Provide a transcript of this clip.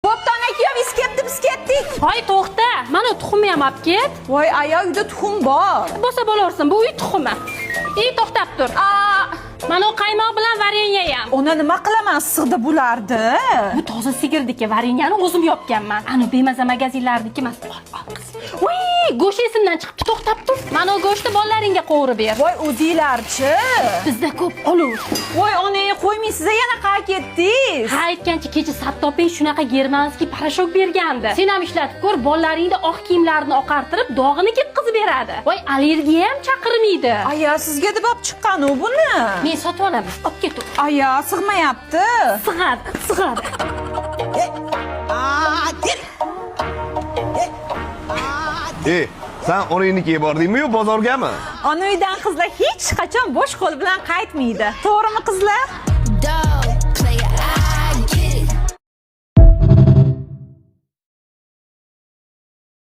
Bo'pton aka, biz ketdik. Hoy to'xta, mana tuxumni ham olib ket. Voy aya, uyda tuxum bor. Bo'lsa bo'laversin, bu uy tuxumi. To'xtab tur. Mana o qaymoq bilan varenье ham. Ona nima qilaman, issiqda bulardi. Bu toza sigirdiki, varenyani o'zim yopganman. Ana bemaza magazinlarniki emas. Voy, go'sht esimdan chiqibdi, to'xtab tur. Mana o go'shtni bolalaringga qovurib ber. Voy, o'zinglarchi. Bizda ko'p olur. Voy, ona, qo'ymaysiz, yana qayerga ketdingiz? Ha, aytgancha kecha Sattoping shunaqa germanskiy parashok bergandi. Sen ham ishlatib ko'r, bolalaringni oq kiyimlarini oqartirib, dog'ini ketkizib beradi. Voy, allergiya ham chaqirmaydi. Aya, sizga deb olib chiqqan u buni. Men sotib olaman. Olib ket. Aya, sig'mayapti. Sig'adi. Sen o'riniga bordingmi yo bozorgami? Ona uydan qizlar hech qachon bo'sh qo'l bilan qaytmaydi. To'g'rimi qizlar?